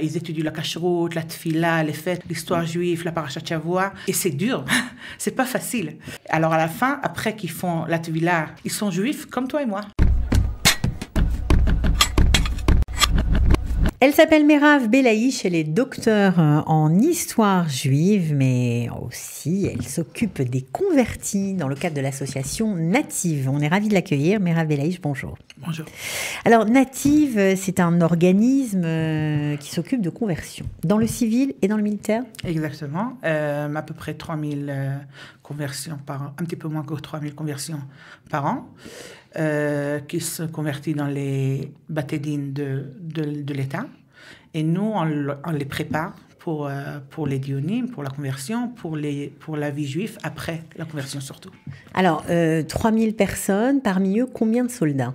Ils étudient la cacheroute, la tfila, les fêtes, l'histoire juive, la parashat Shavua. Et c'est dur, c'est pas facile. Alors à la fin, après qu'ils font la tfila, ils sont juifs comme toi et moi. Elle s'appelle Merav Belaïch, elle est docteure en histoire juive, mais aussi elle s'occupe des convertis dans le cadre de l'association Native. On est ravis de l'accueillir. Merav Belaïch, bonjour. Bonjour. Alors Native, c'est un organisme qui s'occupe de conversion dans le civil et dans le militaire. Exactement. À peu près 3000 conversions par an, un petit peu moins que 3000 conversions par an. Qui se convertit dans les batédines de l'État. Et nous, on les prépare pour les dionim, pour la conversion, pour la vie juive, après la conversion surtout. Alors, 3000 personnes, parmi eux, combien de soldats ?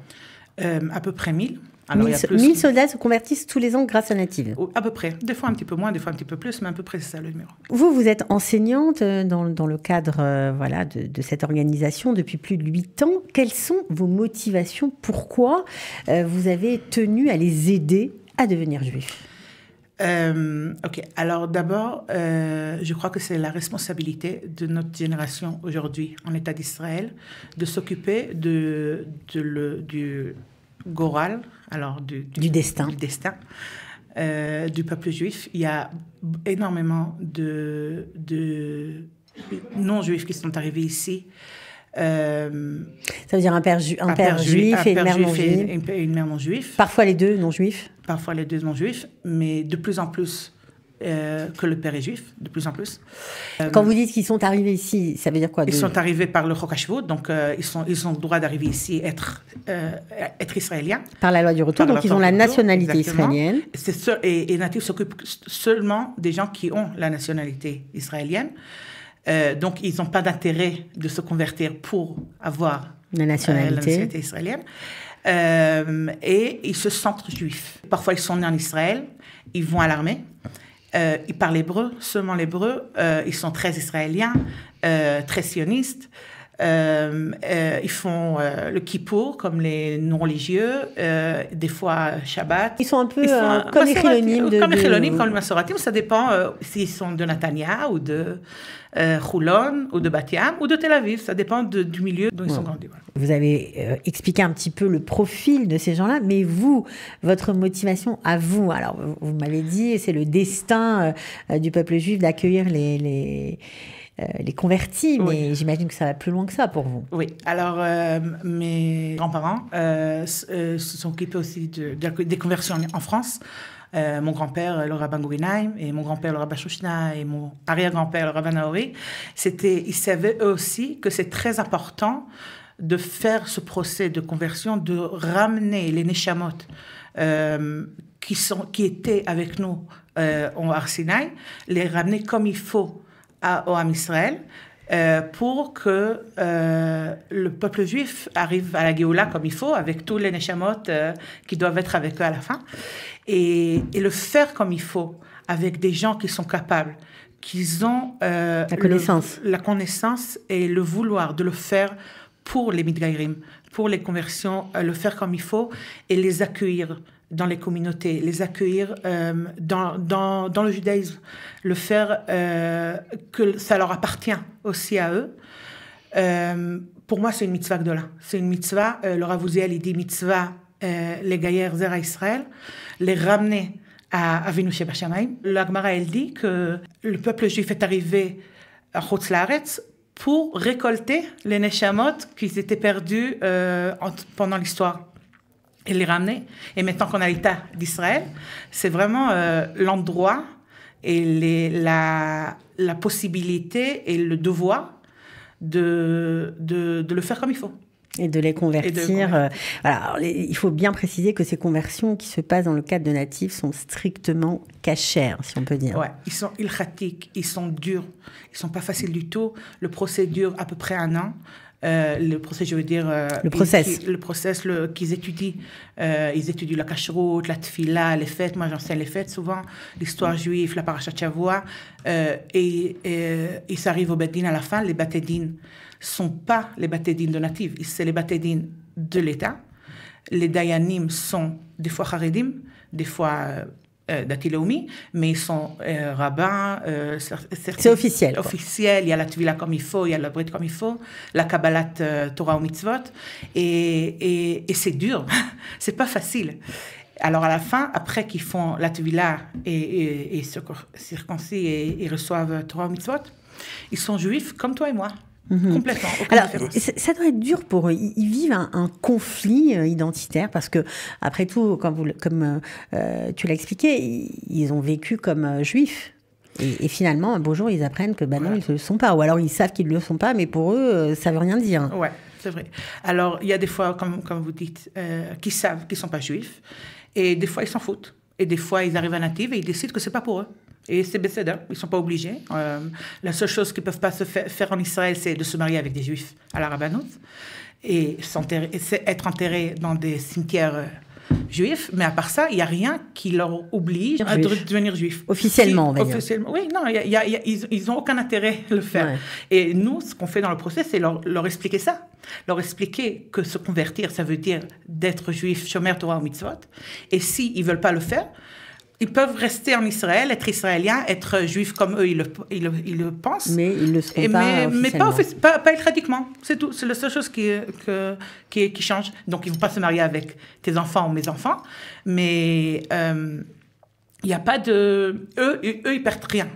À peu près 1000. Alors, 1000 soldats se convertissent tous les ans grâce à Native. À peu près. Des fois un petit peu moins, des fois un petit peu plus, mais à peu près c'est ça le numéro. Vous êtes enseignante dans le cadre de cette organisation depuis plus de 8 ans. Quelles sont vos motivations ? Pourquoi vous avez tenu à les aider à devenir juifs ? Ok. Alors d'abord, je crois que c'est la responsabilité de notre génération aujourd'hui en État d'Israël de s'occuper du Goral, alors du destin du peuple juif. Il y a énormément de non-juifs qui sont arrivés ici. Ça veut dire un père juif et une mère non-juive. Et une mère non-juive. Parfois les deux non-juifs. Parfois les deux non-juifs, mais de plus en plus que le père est juif, de plus en plus. Quand vous dites qu'ils sont arrivés ici, ça veut dire quoi ? Ils sont arrivés par le Chok HaShvut, donc ils ont le droit d'arriver ici, être israéliens. Par la loi du retour, donc ils ont la nationalité israélienne. Et Native s'occupe seulement des gens qui ont la nationalité israélienne. Donc ils n'ont pas d'intérêt de se convertir pour avoir la nationalité israélienne. Et ils se sentent juifs. Parfois ils sont nés en Israël, ils vont à l'armée. Ils parlent hébreu, seulement l'hébreu. Ils sont très israéliens, très sionistes. Ils font le kippour comme les non-religieux, des fois Shabbat. Ils sont un peu comme les Chilonim. Comme les Chilonim, comme les Masoratim. Ça dépend s'ils sont de Netanya ou de Choulon ou de Bat Yam ou de Tel Aviv. Ça dépend du milieu dont ils sont grandis. Voilà. Vous avez expliqué un petit peu le profil de ces gens-là, mais vous, votre motivation à vous, alors vous m'avez dit, c'est le destin du peuple juif d'accueillir les convertis, mais j'imagine que ça va plus loin que ça pour vous. Oui, alors mes grands-parents se sont occupés aussi des conversions en France. Mon grand-père, le rabbin Guggenheim, et mon grand-père, le rabbin Shushna, et mon arrière-grand-père, le rabbin Naori, ils savaient eux aussi que c'est très important de faire ce procès de conversion, de ramener les Neshamot qui étaient avec nous en Har Sinaï, les ramener comme il faut au Ham Israël, pour que le peuple juif arrive à la Géoula comme il faut, avec tous les Neshamot qui doivent être avec eux à la fin, et le faire comme il faut, avec des gens qui sont capables, qui ont la connaissance et le vouloir de le faire pour les Midgairim, pour les conversions, le faire comme il faut, et les accueillir dans les communautés, les accueillir dans le judaïsme, le faire que ça leur appartient aussi à eux. Pour moi, c'est une mitzvah gdola. C'est une mitzvah, le Rav Uziel, il dit mitzvah, les gaïers zera Israël, les ramener à Avinu Shebashamayim. La Gemara, elle dit que le peuple juif est arrivé à Chutz Laaretz pour récolter les neshamot qui étaient perdus pendant l'histoire. Et les ramener. Et maintenant qu'on a l'État d'Israël, c'est vraiment l'endroit et la possibilité et le devoir de le faire comme il faut. Et de les convertir. Alors, il faut bien préciser que ces conversions qui se passent dans le cadre de Native sont strictement cachères, si on peut dire. Ouais, ils sont ilchatiques, ils sont durs, ils sont pas faciles du tout. Le procès dure à peu près 1 an. Le procès, je veux dire... le process qu'ils étudient. Ils étudient la cacheroute, la tfila, les fêtes. Moi, j'enseigne les fêtes souvent. L'histoire juive, la parashat Shavua. Et ils arrivent au Beit Din à la fin. Les Beit Din sont pas les Beit Din de Native. C'est les Beit Din de l'État. Les Dayanim sont des fois Haredim, des fois Dati Leumi, mais ils sont rabbins. C'est officiel. Officiel, il y a la Tvila comme il faut, il y a la Brit comme il faut, la Kabbalat Torah ou Mitzvot, et c'est dur, c'est pas facile. Alors à la fin, après qu'ils font la Tvila et se circoncis et reçoivent Torah ou Mitzvot, ils sont juifs comme toi et moi. Complètement. Alors, ça doit être dur pour eux. Ils vivent un conflit identitaire parce que, après tout, comme tu l'as expliqué, ils ont vécu comme juifs. Et finalement, un beau jour, ils apprennent que non, ils ne le sont pas. Ou alors, ils savent qu'ils ne le sont pas, mais pour eux, ça ne veut rien dire. Ouais, c'est vrai. Alors, il y a des fois, comme vous dites, qui savent qu'ils ne sont pas juifs. Et des fois, ils s'en foutent. Et des fois, ils arrivent à Native et ils décident que ce n'est pas pour eux. Et c'est Besséder, ils ne sont pas obligés. La seule chose qu'ils ne peuvent pas faire en Israël, c'est de se marier avec des juifs à la rabbanout et être enterrés dans des cimetières juifs. Mais à part ça, il n'y a rien qui leur oblige de devenir juifs. Officiellement, on va dire. Officiellement, oui, non, ils n'ont aucun intérêt à le faire. Ouais. Et nous, ce qu'on fait dans le procès, c'est leur expliquer ça. Leur expliquer que se convertir, ça veut dire d'être juif, shomer Torah ou mitzvot. Et s'ils ne veulent pas le faire, ils peuvent rester en Israël, être israéliens, être juifs comme eux, ils le pensent. Mais ils ne le seront pas officiellement. Mais pas étatiquement. C'est tout. C'est la seule chose qui change. Donc, ils ne vont pas se marier avec tes enfants ou mes enfants. Mais il n'y a pas de... Eux, ils perdent rien.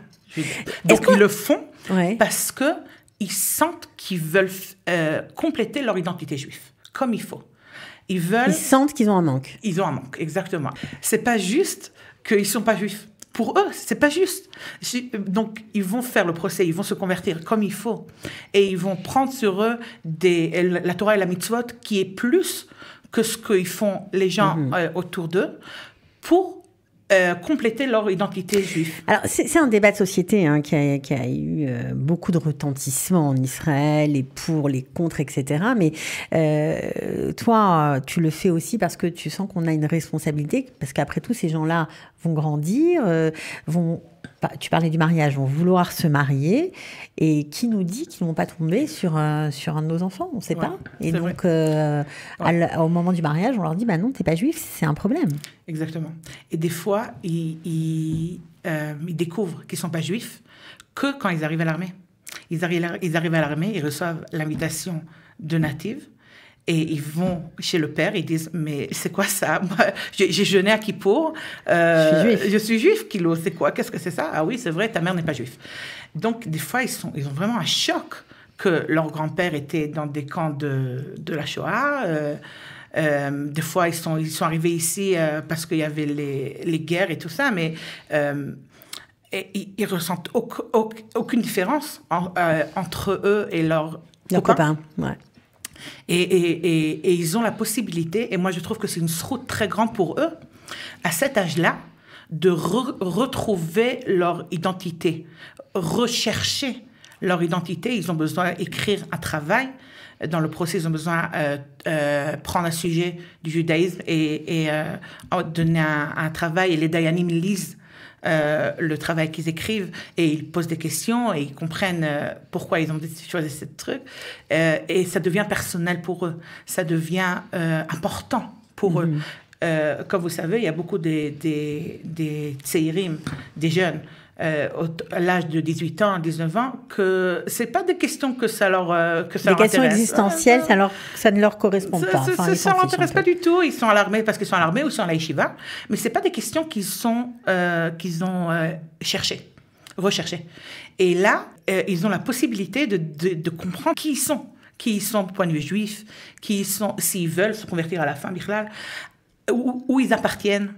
Donc, ils le font parce qu'ils sentent qu'ils veulent compléter leur identité juive, comme il faut. Ils sentent qu'ils ont un manque. Ils ont un manque, exactement. C'est pas juste qu'ils ne sont pas juifs. Pour eux, c'est pas juste. Donc, ils vont faire le procès, ils vont se convertir comme il faut. Et ils vont prendre sur eux la Torah et la mitzvot qui est plus que ce qu'ils font les gens autour d'eux pour compléter leur identité juive. Alors, c'est un débat de société qui a eu beaucoup de retentissement en Israël, les pour, les contre, etc. Mais toi, tu le fais aussi parce que tu sens qu'on a une responsabilité, parce qu'après tout, ces gens-là vont grandir, tu parlais du mariage, vont vouloir se marier, et qui nous dit qu'ils ne vont pas tomber sur un de nos enfants, on ne sait pas. Et donc, au moment du mariage, on leur dit, non, tu n'es pas juif, c'est un problème. Exactement. Et des fois, ils découvrent qu'ils ne sont pas juifs que quand ils arrivent à l'armée. Ils arrivent à l'armée, ils reçoivent l'invitation de Native, et ils vont chez le père, ils disent, mais c'est quoi ça? Moi, j'ai jeûné à Kippour, je suis juif, Kilo, c'est quoi? Qu'est-ce que c'est ça? Ah oui, c'est vrai, ta mère n'est pas juive. Donc, des fois, ils ont vraiment un choc que leur grand-père était dans des camps de la Shoah. Des fois, ils sont arrivés ici parce qu'il y avait les guerres et tout ça, mais ils ressentent aucune différence entre eux et leurs copains. Ouais. Et ils ont la possibilité, et moi je trouve que c'est une route très grande pour eux, à cet âge-là, de retrouver leur identité, rechercher leur identité. Ils ont besoin d'écrire un travail. Dans le procès, ils ont besoin de prendre un sujet du judaïsme et donner un travail. Et les dayanim lisent le travail qu'ils écrivent et ils posent des questions et ils comprennent pourquoi ils ont choisi ce truc. Et ça devient personnel pour eux. Ça devient important pour eux. Comme vous savez, il y a beaucoup des tseïrim, des jeunes, à l'âge de 18 ans, 19 ans, que c'est pas des questions que ça leur intéresse. Des questions existentielles, ça ne leur correspond pas. Ça ne leur intéresse pas du tout. Ils sont à l'armée parce qu'ils sont à l'armée ou ils sont à la yeshiva. Mais c'est pas des questions qu'ils ont recherchées. Et là, ils ont la possibilité de comprendre qui ils sont du point de vue juif, s'ils veulent se convertir à la fin, Bichlal, où ils appartiennent,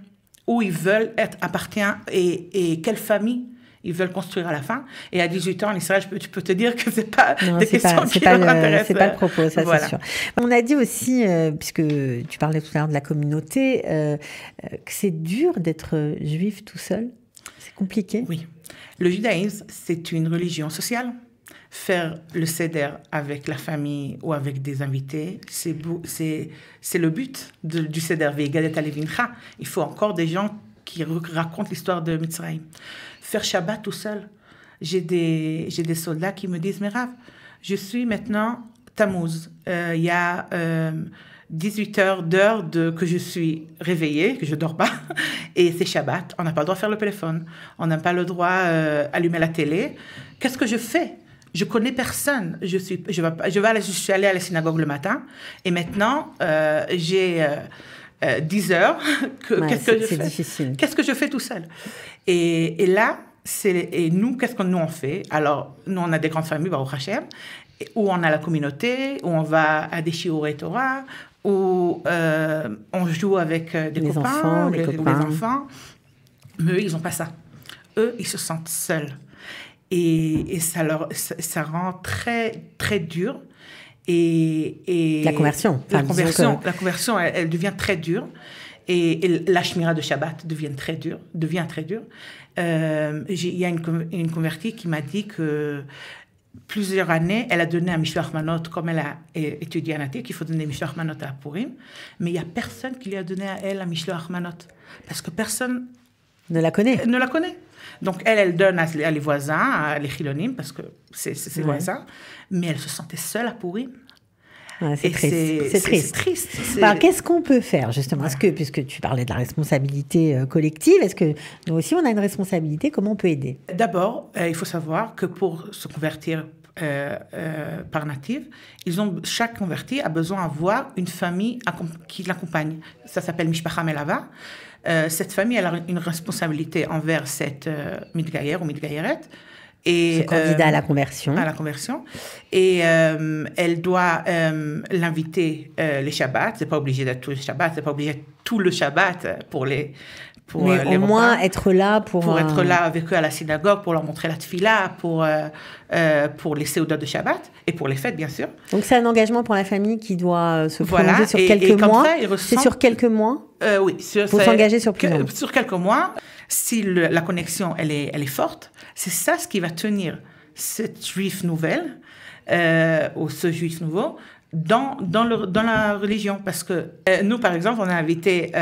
où ils veulent appartenir et quelle famille ils veulent construire à la fin. Et à 18 ans, en Israël, je peux te dire que c'est pas des questions qui leur intéressent. C'est pas le propos, ça, voilà. C'est sûr. On a dit aussi, puisque tu parlais tout à l'heure de la communauté, que c'est dur d'être juif tout seul. C'est compliqué. Oui. Le judaïsme, c'est une religion sociale. Faire le seder avec la famille ou avec des invités, c'est le but du seder. Il faut encore des gens qui racontent l'histoire de Mitzrayim. Faire Shabbat tout seul. J'ai des soldats qui me disent, mais Rav, je suis maintenant Tammuz. Il y a 18 d'heure que je suis réveillée, que je dors pas, et c'est Shabbat. On n'a pas le droit de faire le téléphone. On n'a pas le droit d'allumer la télé. Qu'est-ce que je fais? Je connais personne. Je suis allée à la synagogue le matin, et maintenant, j'ai 10 heures. Qu'est-ce que je fais? Difficile. Qu'est-ce que je fais tout seul? Et là, et nous, qu'est-ce que nous on fait? Alors, nous, on a des grandes familles, Baruch Hashem, où on a la communauté, où on va à des shiurei Torah, où on joue avec des copains, les enfants. Mais eux, ils n'ont pas ça. Eux, ils se sentent seuls. Et ça rend très, très dur. Et la conversion. La conversion, elle devient très dure. Et la shmira de Shabbat devient très dure. Il y a une convertie qui m'a dit que plusieurs années, elle a donné un Mishloach Manot, comme elle a étudié à Natir, qu'il faut donner Mishloach Manot à Purim, mais il n'y a personne qui lui a donné à elle un Mishloach Manot, parce que personne ne la connaît. Donc elle donne à les voisins, à les chilonim, parce que c'est ses voisins, mais elle se sentait seule à Purim. Ouais, c'est triste. Alors, qu'est-ce qu'on peut faire, justement? Est-ce que, puisque tu parlais de la responsabilité collective, est-ce que nous aussi, on a une responsabilité? Comment on peut aider? D'abord, il faut savoir que pour se convertir par native, chaque converti a besoin d'avoir une famille qui l'accompagne. Ça s'appelle Mishpacha Melava. Cette famille, elle a une responsabilité envers cette Midgayer ou Midgayeret. Ce candidat à la conversion. Et elle doit l'inviter les Shabbats. C'est pas obligé d'être tous les Shabbats. C'est pas obligé d'être tout le Shabbat mais au moins être là pour être là avec eux à la synagogue, pour leur montrer la tefila, pour les séoudas de Shabbat et pour les fêtes, bien sûr. Donc c'est un engagement pour la famille qui doit se prolonger sur quelques mois. C'est sur quelques mois. Oui. Pour s'engager sur plus longtemps. Sur quelques mois, si la connexion elle est forte, c'est ça ce qui va tenir cette juif nouvelle ou ce juif nouveau dans la religion. Parce que nous, par exemple, on a invité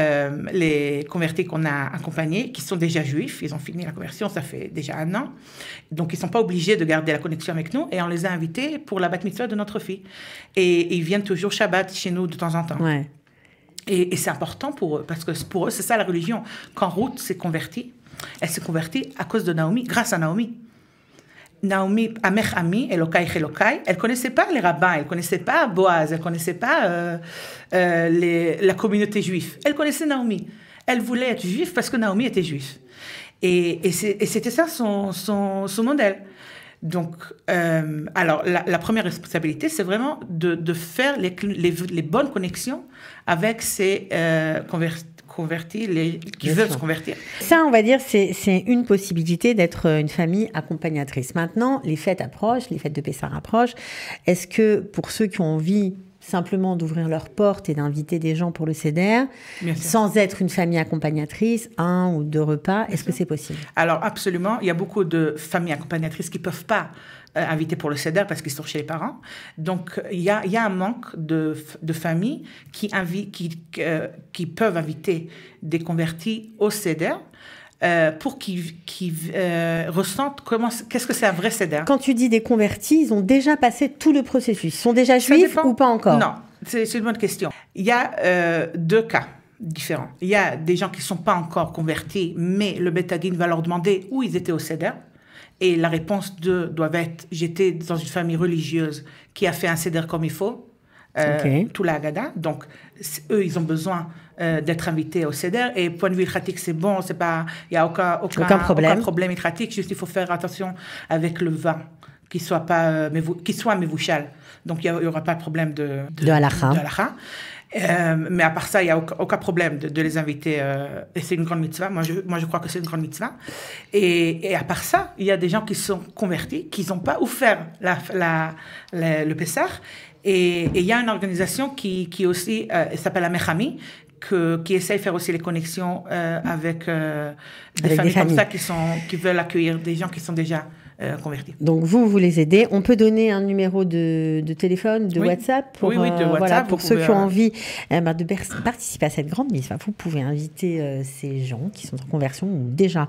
les convertis qu'on a accompagnés, qui sont déjà juifs. Ils ont fini la conversion, ça fait déjà 1 an. Donc, ils ne sont pas obligés de garder la connexion avec nous. Et on les a invités pour la bat mitzvah de notre fille. Et ils viennent toujours Shabbat chez nous de temps en temps. Ouais. Et c'est important pour eux, parce que pour eux, c'est ça la religion. Quand Ruth s'est convertie, elle s'est convertie à cause de Naomi, grâce à Naomi. Naomi, Amech Ami, Elokai Chelokai, elle ne connaissait pas les rabbins, elle ne connaissait pas Boaz, elle ne connaissait pas la communauté juive. Elle connaissait Naomi. Elle voulait être juive parce que Naomi était juive. Et c'était ça son modèle. Donc, alors, la première responsabilité, c'est vraiment de faire les bonnes connexions avec ces convertis, qui veulent se convertir. Ça, on va dire, c'est une possibilité d'être une famille accompagnatrice. Maintenant, les fêtes approchent, les fêtes de Pessah approchent. Est-ce que pour ceux qui ont envie simplement d'ouvrir leurs portes et d'inviter des gens pour le Seder, sans être une famille accompagnatrice, 1 ou 2 repas, est-ce que c'est possible? Alors, absolument. Il y a beaucoup de familles accompagnatrices qui ne peuvent pas inviter pour le Seder parce qu'ils sont chez les parents. Donc, il y a un manque de familles qui peuvent inviter des convertis au Seder pour qu'ils ressentent qu'est-ce que c'est un vrai Seder. Quand tu dis des convertis, ils ont déjà passé tout le processus. Ils sont déjà juifs ou pas encore? Non, c'est une bonne question. Il y a 2 cas différents. Il y a des gens qui ne sont pas encore convertis, mais le Beth Din va leur demander où ils étaient au Seder. Et la réponse doit être: j'étais dans une famille religieuse qui a fait un Seder comme il faut, tout la Haggadah. Donc, eux, ils ont besoin d'être invités au Seder. Et point de vue ilchatique, c'est bon, il n'y a aucun problème ilchatique. Juste, il faut faire attention avec le vin, qu'il soit mevouchal. Donc, il n'y aura pas de problème de halakha. Mais à part ça, il n'y a aucun problème de les inviter. Et c'est une grande mitzvah. Moi, je crois que c'est une grande mitzvah. Et à part ça, il y a des gens qui sont convertis, qui n'ont pas offert le Pessah. Et il y a une organisation qui aussi s'appelle Amech Ami, qui essaie de faire aussi les connexions avec des familles comme ça qui veulent accueillir des gens qui sont déjà convertis. Donc vous les aidez. On peut donner un numéro de téléphone, de WhatsApp pour, de WhatsApp, pour ceux qui ont envie de participer à cette grande mise. Enfin, vous pouvez inviter ces gens qui sont en conversion ou déjà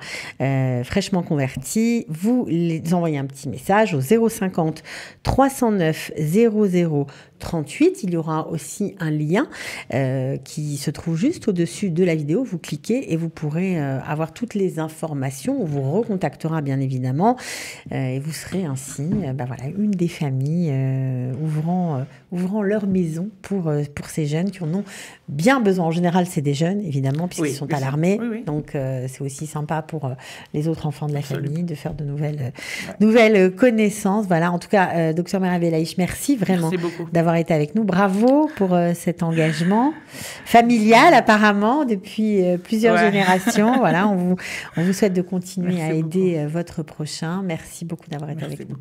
fraîchement convertis. Vous les envoyez un petit message au 050 309 00 38. Il y aura aussi un lien qui se trouve juste au-dessus de la vidéo. Vous cliquez et vous pourrez avoir toutes les informations. On vous recontactera bien évidemment et vous serez ainsi une des familles ouvrant leur maison pour ces jeunes qui en ont bien besoin. En général, c'est des jeunes, évidemment, puisqu'ils sont à l'armée. Oui. Donc, c'est aussi sympa pour les autres enfants de la famille de faire de nouvelles connaissances. Voilà, en tout cas, Dr Merab El-Aïch, merci vraiment d'avoir été avec nous. Bravo pour cet engagement familial, apparemment, depuis plusieurs générations. Voilà, on vous souhaite de continuer à aider votre prochain. Merci beaucoup d'avoir été avec nous.